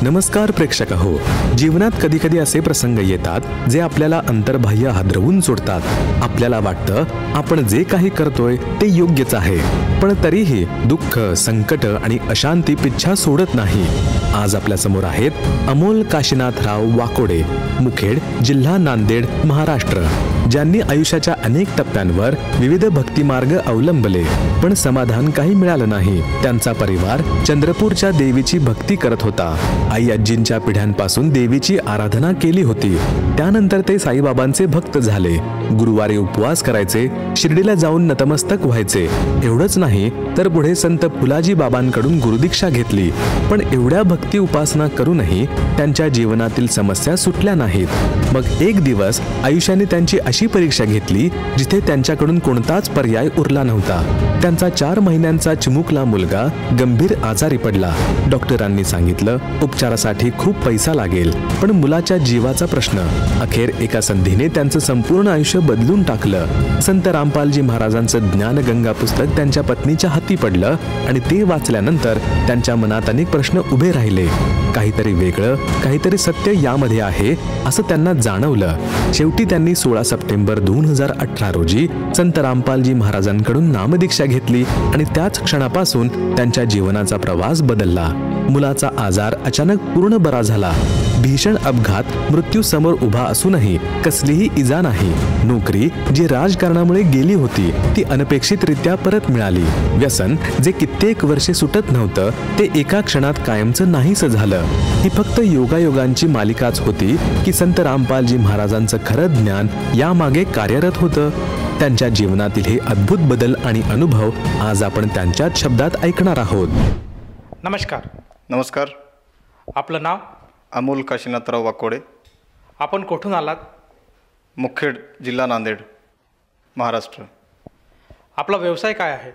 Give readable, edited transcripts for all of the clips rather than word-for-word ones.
नमस्कार प्रेक्षक हो. जीवनात कधी कधी असे प्रसंग येतात जे आपल्याला अंतर्बाह्य हादरवून सोडतात. आपल्याला वाटतं आपण जे काही करतोय ते योग्यच आहे, पण तरीही दुःख, संकट आणि अशांती पिच्छा सोडत नाही. आज आपल्या समोर आहेत अमोल काशीनाथराव वाकोडे, मुखेड, जिल्हा नांदेड, महाराष्ट्र, ज्यांनी आयुष्याच्या अनेक टप्प्यांवर विविध भक्ती मार्ग अवलंबले, पण समाधान काही मिळालं नाही. त्यांचा परिवार चंद्रपूरच्या देवीची भक्ती करत होता. आई आजींच्या पिढ्यांपासून देवीची आराधना केली होती. त्यानंतर ते साईबाबांचे भक्त झाले. गुरुवारी उपवास करायचे, शिर्डीला जाऊन नतमस्तक व्हायचे. एवढंच नाही तर पुढे संत फुलाजी बाबांकडून गुरुदीक्षा घेतली. पण एवढ्या भक्ती उपासना करूनही त्यांच्या जीवनातील समस्या सुटल्या नाहीत. मग एक दिवस आयुष्याने त्यांची अशी परीक्षा घेतली जिथे त्यांच्याकडून कोणताच पर्याय उरला नव्हता. त्यांचा 4 महिन्यांचा चिमुकला मुलगा गंभीर आजारी पडला. डॉक्टरांनी सांगितलं उपचारासाठी खूप पैसा लागेल, पण मुलाच्या जीवाचा प्रश्न. अखेर एका संधीने त्यांचं संपूर्ण आयुष्य बदलून टाकलं. संत रामपालजी महाराजांचं ज्ञानगंगा पुस्तक त्यांच्या पत्नीच्या हाती पडलं आणि ते वाचल्यानंतर त्यांच्या मनात अनेक प्रश्न उभे राहिले. काहीतरी वेगळं, काहीतरी सत्य यामध्ये आहे असं त्यांना जाणवलं. शेवटी त्यांनी 16 सप्टेंबर 2018 रोजी संत रामपालजी महाराजांकडून नामदीक्षा घेतली आणि त्याच क्षणापासून त्यांच्या जीवनाचा प्रवास बदलला. मुलाचा आजार अचानक पूर्ण बरा झाला. भीषण अपघात, मृत्यू समोर उभा असूनही कसलीही इजा नाही. नोकरी जी राजकारणामुळे गेली होती ती अनपेक्षितरित्या परत मिळाली. व्यसन जे कित्येक वर्षे सुटत नव्हतं ते एका क्षणात कायमचं नाहीसं झालं. ही फक्त योगायोगांची मालिकाच होती की संत रामपालजी महाराजांचं खरं ज्ञान यामागे कार्यरत होतं? त्यांच्या जीवनातील हे अद्भुत बदल आणि अनुभव आज आपण त्यांच्याच शब्दात ऐकणार आहोत. नमस्कार. नमस्कार. आपलं नाव? अमोल काशीनाथराव वाकोडे. आपण कुठून आलात? मुखेड, जिल्हा नांदेड, महाराष्ट्र. आपला व्यवसाय काय आहे?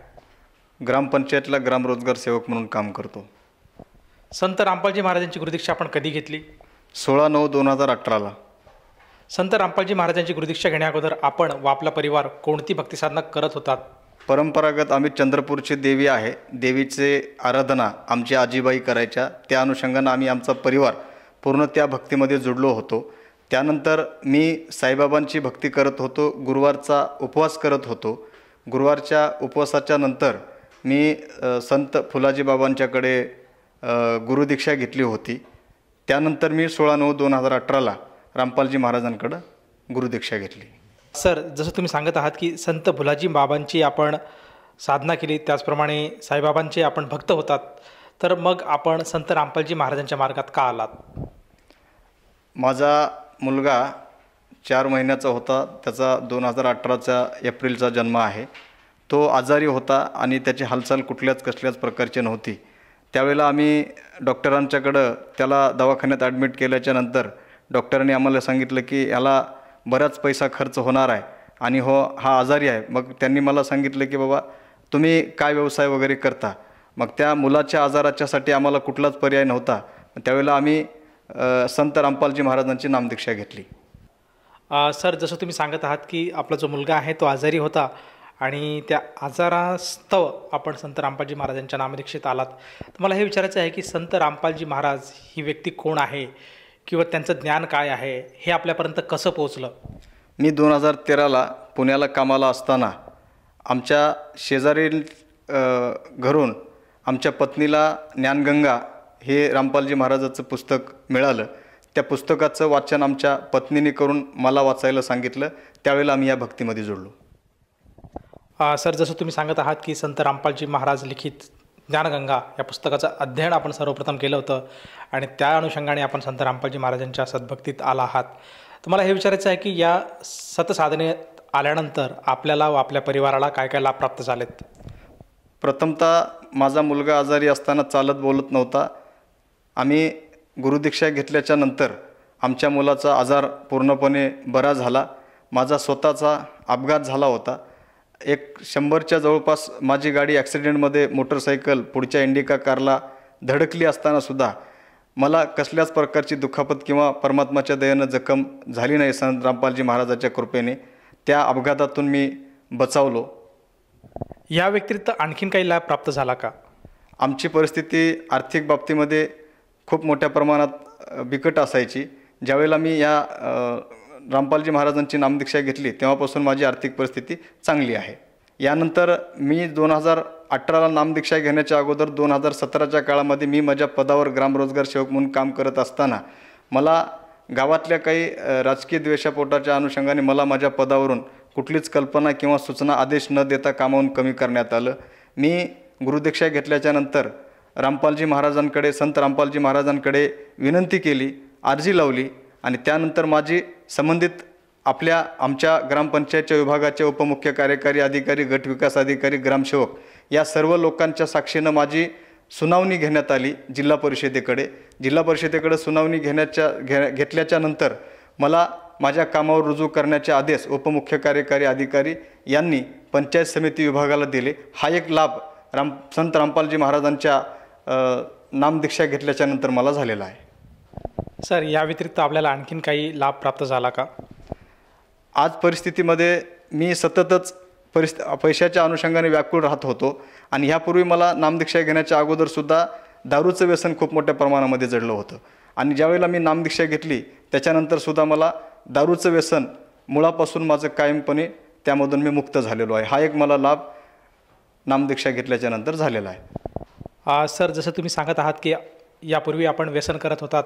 ग्रामपंचायतला ग्राम रोजगार सेवक म्हणून काम करतो. संत रामपालजी महाराजांची गुरुदीक्षा आपण कधी घेतली? 16/9/2018ला. संत रामपालजी महाराजांची गुरुदीक्षा घेण्याअगोदर आपण व आपला परिवार कोणती भक्तिसाधना करत होतात? परंपरागत आम्ही चंद्रपूरची देवी आहे, देवीचे आराधना आमची आजीबाई करायच्या. त्या अनुषंगानं आम्ही आमचा परिवार पूर्ण त्या भक्तीमध्ये जुडलो होतो. त्यानंतर मी साईबाबांची भक्ती करत होतो, गुरुवारचा उपवास करत होतो. गुरुवारच्या उपवासाच्या नंतर मी संत फुलाजी बाबांच्याकडे गुरुदीक्षा घेतली होती. त्यानंतर मी 16/9/2018ला रामपालजी महाराजांकडं गुरुदीक्षा घेतली. सर, जसं तुम्ही सांगत आहात की संत फुलाजी बाबांची आपण साधना केली, त्याचप्रमाणे साईबाबांचे आपण भक्त होतात, तर मग आपण संत रामपालजी महाराजांच्या मार्गात का आलात? माझा मुलगा 4 महिन्याचा होता. त्याचा 2018चा एप्रिलचा जन्म आहे. तो आजारी होता आणि त्याची हालचाल कसल्याच प्रकारची नव्हती. त्यावेळेला आम्ही डॉक्टरांच्याकडं त्याला दवाखान्यात ॲडमिट केल्याच्या नंतर डॉक्टरांनी आम्हाला सांगितलं की याला बराच पैसा खर्च होणार आहे आणि हा आजारी आहे. मग त्यांनी मला सांगितलं की बाबा तुम्ही काय व्यवसाय वगैरे करता? मग त्या मुलाच्या आजाराच्यासाठी आम्हाला कुठलाच पर्याय नव्हता. त्यावेळेला आम्ही संत रामपालजी महाराजांची नामदीक्षा घेतली. सर, जसं तुम्ही सांगत आहात की आपला जो मुलगा आहे तो आजारी होता आणि त्या आजारास्तव आपण संत रामपालजी महाराजांच्या नामदीक्षेत आलात. तर मला हे विचारायचं आहे की संत रामपालजी महाराज ही व्यक्ती कोण आहे किंवा त्यांचं ज्ञान काय आहे, हे आपल्यापर्यंत कसं पोहोचलं? मी 2013ला पुण्याला कामाला असताना आमच्या शेजारील घरून आमच्या पत्नीला ज्ञानगंगा हे रामपालजी महाराजाचं पुस्तक मिळालं. त्या पुस्तकाचं वाचन आमच्या पत्नीने करून मला वाचायला सांगितलं. त्यावेळेला आम्ही या भक्तीमध्ये जोडलो. सर, जसं तुम्ही सांगत आहात की संत रामपालजी महाराज लिखित ज्ञानगंगा या पुस्तकाचं अध्ययन आपण सर्वप्रथम केलं होतं आणि त्या अनुषंगाने आपण संत रामपालजी महाराजांच्या सद्भक्तीत आला आहात. तर मला हे विचारायचं आहे की या सतसाधनेत आल्यानंतर आपल्याला व आपल्या परिवाराला काय काय लाभ प्राप्त झालेत? प्रथमतः माझा मुलगा आजारी असताना चालत बोलत नव्हता. आम्ही गुरुदीक्षा घेतल्याच्या नंतर आमच्या मुलाचा आजार पूर्णपणे बरा झाला. माझा स्वतःचा अपघात झाला होता. 100च्या जवळपास माझी गाडी ॲक्सिडेंटमध्ये मोटरसायकल पुढच्या इंडिका कारला धडकली असतानासुद्धा मला कसल्याच प्रकारची दुखापत किंवा परमात्माच्या दयेनं जखम झाली नाही. संत रामपालजी महाराजाच्या कृपेने त्या अपघातातून मी बचावलो. या व्यतिरिक्त आणखीन काही लाभ प्राप्त झाला का? आमची परिस्थिती आर्थिक बाबतीमध्ये खूप मोठ्या प्रमाणात बिकट असायची. ज्यावेळेला मी या रामपालजी महाराजांची नामदीक्षा घेतली तेव्हापासून माझी आर्थिक परिस्थिती चांगली आहे. यानंतर मी 2018ला नामदीक्षा घेण्याच्या अगोदर 2017च्या काळामध्ये मी माझ्या पदावर ग्रामरोजगार सेवक म्हणून काम करत असताना मला गावातल्या काही राजकीय द्वेषापोटाच्या अनुषंगाने मला माझ्या पदावरून कुठलीच कल्पना किंवा सूचना आदेश न देता कामावून कमी करण्यात आलं. मी गुरुदीक्षा घेतल्याच्यानंतर रामपालजी महाराजांकडे, संत रामपालजी महाराजांकडे विनंती केली, अर्जी लावली आणि त्यानंतर माझी संबंधित आमच्या ग्रामपंचायतच्या विभागाचे उपमुख्य कार्यकारी अधिकारी, गट विकास अधिकारी, ग्रामसेवक या सर्व लोकांच्या साक्षीनं माझी सुनावणी घेण्यात आली जिल्हा परिषदेकडे. जिल्हा परिषदेकडे सुनावणी घेतल्याच्या नंतर मला माझ्या कामावर रुजू करण्याचे आदेश उपमुख्य कार्यकारी अधिकारी यांनी पंचायत समिती विभागाला दिले. हा एक लाभ संत रामपालजी महाराजांच्या नामदीक्षा घेतल्याच्या नंतर मला झालेला आहे. सर, या व्यतिरिक्त आपल्याला आणखीन काही लाभ प्राप्त झाला का? आज परिस्थितीमध्ये मी सततच पैशाच्या अनुषंगाने व्याकुळ राहत होतो आणि ह्यापूर्वी मला नामदीक्षा घेण्याच्या अगोदरसुद्धा दारूचं व्यसन खूप मोठ्या प्रमाणामध्ये जडलं होतं आणि ज्यावेळेला मी नामदीक्षा घेतली त्याच्यानंतरसुद्धा मला दारूचं व्यसन मुळापासून माझं कायमपणे त्यामधून मी मुक्त झालेलो आहे. हा एक मला लाभ नामदीक्षा घेतल्याच्या नंतर झालेला आहे. सर, जसं तुम्ही सांगत आहात की यापूर्वी आपण व्यसन करत होतात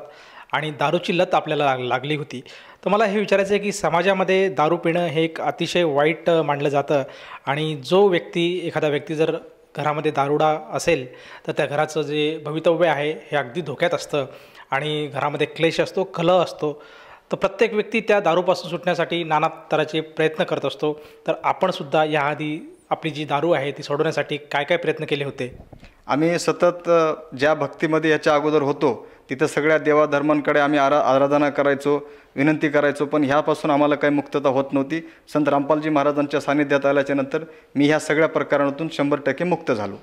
आणि दारूची लत आपल्याला लागली होती, तर मला हे विचारायचं आहे की समाजामध्ये दारू पिणं हे एक अतिशय वाईट मानलं जातं आणि एखादा व्यक्ती जर घरामध्ये दारुडा असेल तर त्या घराचं जे भवितव्य आहे हे अगदी धोक्यात असतं आणि घरामध्ये क्लेश असतो, कलह असतो. तर प्रत्येक व्यक्ती त्या दारूपासून सुटण्यासाठी नाना तऱ्हेचे प्रयत्न करत असतो. तर आपणसुद्धा याआधी आपली जी दारू आहे ती सोडवण्यासाठी काय काय प्रयत्न केले होते? आम्ही सतत ज्या भक्तीमध्ये याच्या अगोदर होतो तिथं सगळ्या देवाधर्मांकडे आम्ही आराधना करायचो, विनंती करायचो, पण ह्यापासून आम्हाला काही मुक्तता होत नव्हती. संत रामपालजी महाराजांच्या सानिध्यात आल्याच्या नंतर मी ह्या सगळ्या प्रकारातून 100% मुक्त झालो.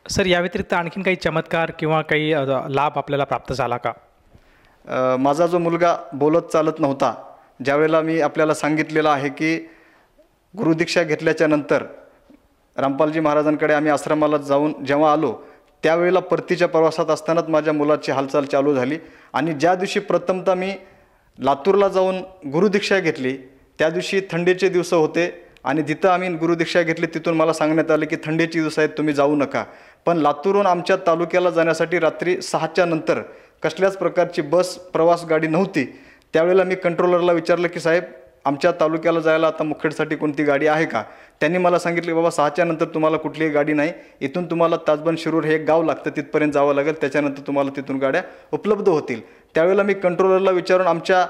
सर, या व्यतिरिक्त आणखीन काही चमत्कार किंवा काही लाभ आपल्याला प्राप्त झाला का? माझा जो मुलगा बोलत चालत नव्हता, ज्यावेळेला मी आपल्याला सांगितलेलं आहे की गुरुदीक्षा घेतल्याच्या नंतर रामपालजी महाराजांकडे आम्ही आश्रमाला जाऊन जेव्हा आलो त्यावेळेला परतीच्या प्रवासात असतानाच माझ्या मुलाची हालचाल चालू झाली आणि ज्या दिवशी प्रथमतः मी लातूरला जाऊन गुरुदीक्षा घेतली त्या दिवशी थंडीचे दिवस होते आणि जिथं आम्ही गुरुदीक्षा घेतली तिथून मला सांगण्यात आलं की थंडीचे दिवस आहेत, तुम्ही जाऊ नका. पण लातूरहून आमच्या तालुक्याला जाण्यासाठी रात्री 6च्या नंतर कसल्याच प्रकारची बस प्रवास गाडी नव्हती. त्यावेळेला मी कंट्रोलरला विचारलं की साहेब, आमच्या तालुक्याला जायला आता मुखेडसाठी कोणती गाडी आहे का? त्यांनी मला सांगितले, बाबा 6च्या नंतर तुम्हाला कुठलीही गाडी नाही, इथून तुम्हाला ताजबन शिरूर हे एक गाव लागतं, तिथपर्यंत जावं लागेल, त्याच्यानंतर तुम्हाला तिथून गाड्या उपलब्ध होतील. त्यावेळेला मी कंट्रोलरला विचारून आमच्या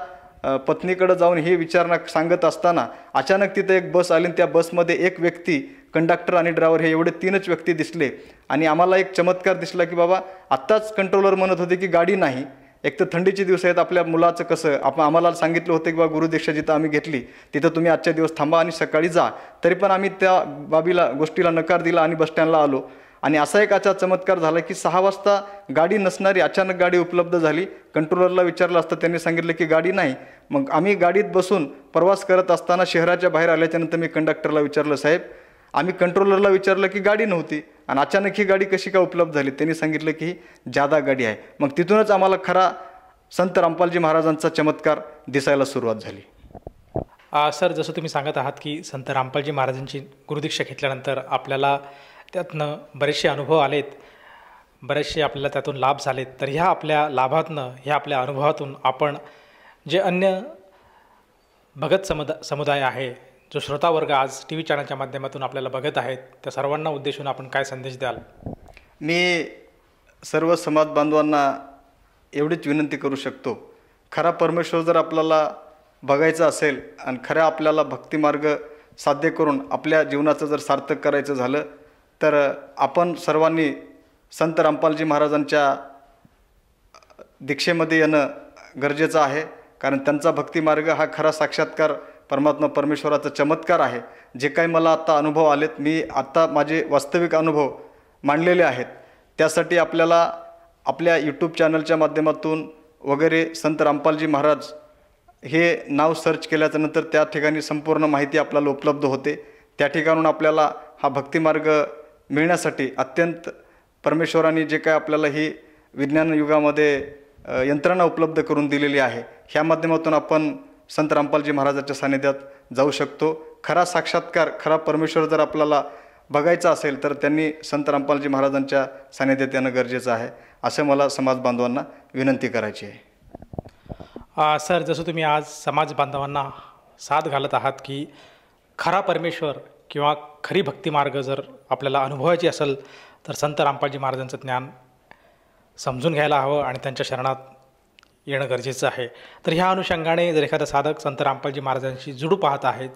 पत्नीकडे जाऊन हे विचारणा सांगत असताना अचानक तिथं एक बस आली. त्या बसमध्ये एक व्यक्ती, कंडक्टर आणि ड्रायव्हर हे एवढे 3च व्यक्ती दिसले आणि आम्हाला एक चमत्कार दिसला की बाबा आत्ताच कंट्रोलर म्हणत होते की गाडी नाही, एक तर थंडीचे दिवस आहेत, आपल्या मुलाचं कसं, आम्हाला सांगितलं होतं की बाबा गुरुदीक्षा जिथं आम्ही घेतली तिथं तुम्ही आजच्या दिवस थांबा आणि सकाळी जा. तरी पण आम्ही त्या गोष्टीला नकार दिला आणि बसस्टँडला आलो आणि असा एक आजचा चमत्कार झाला की 6 वाजता गाडी नसणारी अचानक गाडी उपलब्ध झाली. कंट्रोलरला विचारलं असतं, त्यांनी सांगितलं की गाडी नाही. मग आम्ही गाडीत बसून प्रवास करत असताना शहराच्या बाहेर आल्याच्यानंतर मी कंडक्टरला विचारलं, साहेब आम्ही कंट्रोलरला विचारलं की गाडी नव्हती आणि अचानक ही गाडी कशी काय उपलब्ध झाली? त्यांनी सांगितलं की ही जादा गाडी आहे. मग तिथूनच आम्हाला खरा संत रामपालजी महाराजांचा चमत्कार दिसायला सुरुवात झाली. सर, जसं तुम्ही सांगत आहात की संत रामपालजी महाराजांची गुरुदीक्षा घेतल्यानंतर आपल्याला त्यातनं बरेचसे अनुभव आलेत, बरेचसे आपल्याला त्यातून लाभ झालेत. तर ह्या आपल्या लाभातनं, ह्या आपल्या अनुभवातून आपण जे अन्य भगत समुदाय आहे, जो श्रोतावर्ग आज TV चॅनलच्या माध्यमातून आपल्याला बघत आहेत, त्या सर्वांना उद्देशून आपण काय संदेश द्याल? मी सर्व समाज बांधवांना एवढीच विनंती करू शकतो, खरा परमेश्वर जर आपल्याला बघायचा असेल आणि खऱ्या आपल्याला भक्तिमार्ग साध्य करून आपल्या जीवनाचं जर सार्थक करायचं झालं तर आपण सर्वांनी संत रामपालजी महाराजांच्या दीक्षेमध्ये येणं गरजेचं आहे. कारण त्यांचा भक्तिमार्ग हा खरा साक्षात्कार परमात्मा परमेश्वराचा चमत्कार आहे. जे काही मला आत्ता अनुभव आलेत, मी आत्ता माझे वास्तविक अनुभव मांडलेले आहेत. त्यासाठी आपल्याला आपल्या YouTube चॅनलच्या माध्यमातून वगैरे संत रामपालजी महाराज हे नाव सर्च केल्याच्यानंतर त्या ठिकाणी संपूर्ण माहिती आपल्याला उपलब्ध होते. त्या ठिकाणून आपल्याला हा भक्तिमार्ग मिळण्यासाठी अत्यंत परमेश्वराने जे काय आपल्याला ही विज्ञान युगामध्ये यंत्रणा उपलब्ध करून दिलेली आहे. ह्या माध्यमातून आपण संत रामपालजी महाराजांच्या सानिध्यात जाऊ शकतो. खरा साक्षात्कार, खरा परमेश्वर जर आपल्याला बघायचा असेल तर त्यांनी संत रामपालजी महाराजांच्या सानिध्यात येणं गरजेचं आहे, असं मला समाज बांधवांना विनंती करायची आहे. सर, जसं तुम्ही आज समाज बांधवांना साथ घालत आहात की खरा परमेश्वर किंवा खरी भक्तिमार्ग जर आपल्याला अनुभवायची असेल तर संत रामपालजी महाराजांचं ज्ञान समजून घ्यायला हवं आणि त्यांच्या शरणात येणं गरजेचं आहे. तर ह्या अनुषंगाने जर एखादा साधक संत रामपालजी महाराजांशी जुडू पाहत आहेत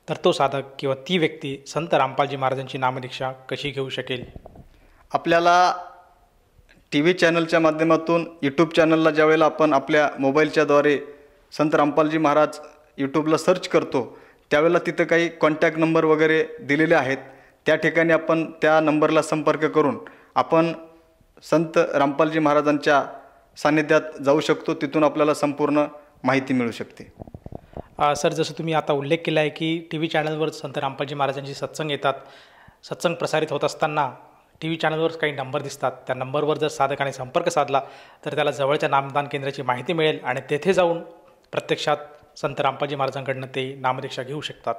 तर तो साधक किंवा ती व्यक्ती संत रामपालजी महाराजांची नामदीक्षा कशी घेऊ शकेल? आपल्याला TV चॅनलच्या माध्यमातून, यूट्यूब चॅनलला ज्यावेळेला आपण आपल्या मोबाईलच्याद्वारे संत रामपालजी महाराज यूट्यूबला सर्च करतो त्यावेळेला तिथं काही कॉन्टॅक्ट नंबर वगैरे दिलेले आहेत. त्या ठिकाणी आपण त्या नंबरला संपर्क करून आपण संत रामपालजी महाराजांच्या सानिध्यात जाऊ शकतो. तिथून आपल्याला संपूर्ण माहिती मिळू शकते. सर, जसं तुम्ही आता उल्लेख केला आहे की TV चॅनलवर संत रामपालजी महाराजांची सत्संग येतात. सत्संग प्रसारित होत असताना TV चॅनलवर काही नंबर दिसतात. त्या नंबरवर जर साधकाने संपर्क साधला तर त्याला जवळच्या नामदान केंद्राची माहिती मिळेल आणि तेथे जाऊन प्रत्यक्षात संत रामपालजी महाराजांकडनं ते नामदीक्षा घेऊ शकतात.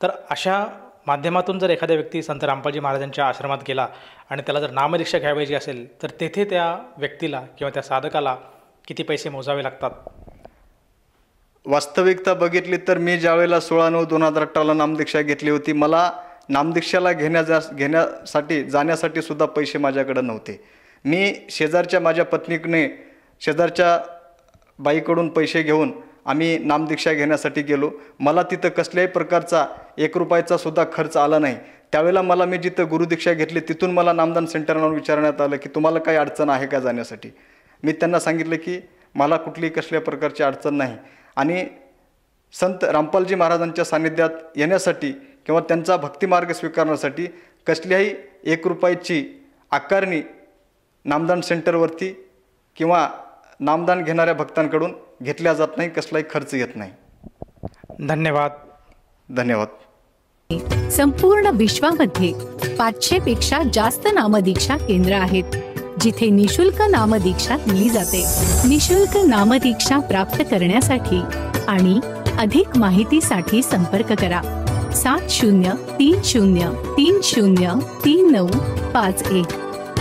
तर अशा माध्यमातून जर एखाद्या व्यक्ती संत रामपालजी महाराजांच्या आश्रमात गेला आणि त्याला जर नामदीक्षा घ्यावयाची असेल तर तेथे त्या व्यक्तीला किंवा त्या साधकाला किती पैसे मोजावे लागतात? वास्तविकता बघितली तर मी ज्यावेळेला 16/9/2018ला नामदीक्षा घेतली होती, मला नामदीक्षाला घेण्यासाठी जाण्यासाठी सुद्धा पैसे माझ्याकडे नव्हते. मी शेजारच्या माझ्या पत्नीने शेजारच्या बाईकडून पैसे घेऊन आम्ही नामदीक्षा घेण्यासाठी गेलो. मला तिथं कसल्याही प्रकारचा 1 रुपयाचा सुद्धा खर्च आला नाही. त्यावेळेला मी जिथं गुरुदीक्षा घेतली तिथून मला नामदान सेंटरवरून विचारण्यात आलं की तुम्हाला काही अडचण आहे का जाण्यासाठी. मी त्यांना सांगितलं की मला कुठलीही कसल्या प्रकारची अडचण नाही आणि संत रामपालजी महाराजांच्या सानिध्यात येण्यासाठी किंवा त्यांचा भक्तिमार्ग स्वीकारण्यासाठी कसल्याही 1 रुपयाची आकारणी नामदान सेंटरवरती किंवा नामदान घेणाऱ्या भक्तांकडून घेतल्या जात नाही, कसलाही खर्च येत नाही. धन्यवाद. संपूर्ण विश्वामध्ये 500 पेक्षा जास्त नामदीक्षा केंद्र आहेत जिथे निशुल्क नामदीक्षा दिली जाते. निशुल्क नामदीक्षा प्राप्त करण्यासाठी आणि अधिक माहितीसाठी संपर्क करा 7030303951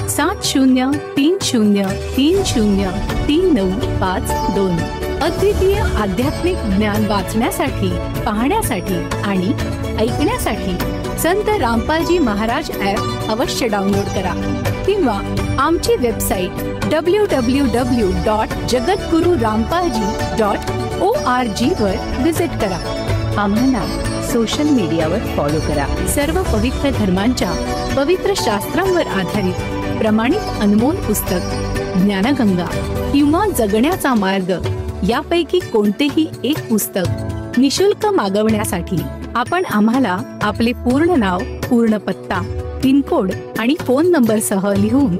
7030303952. अद्वितीय आध्यात्मिक ज्ञान वाचण्यासाठी, पाहण्यासाठी आणि ऐकण्यासाठी संत रामपालजी महाराज ॲप अवश्य डाउनलोड करा किंवा आमची वेबसाईट www.jagatgururampalji.org वर व्हिजिट करा. आम्हाला सोशल मीडियावर फॉलो करा. सर्व पवित्र धर्मांच्या पवित्र शास्त्रांवर आधारित प्रमाणित अनमोल पुस्तक ज्ञानगंगा किंवा जगण्याचा मार्ग यापैकी कोणतेही एक पुस्तक निशुल्क मागवण्यासाठी आपण आम्हाला आपले पूर्ण नाव, पूर्ण पत्ता, पिनकोड आणि फोन नंबर सह लिहून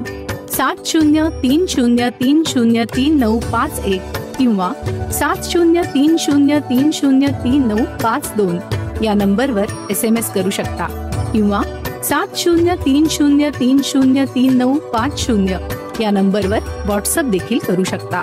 7030303951 किंवा 7030303952 या नंबरवर SMS करू शकता किंवा 7030303950 या नंबरवर व्हॉट्सअप देखील करू शकता.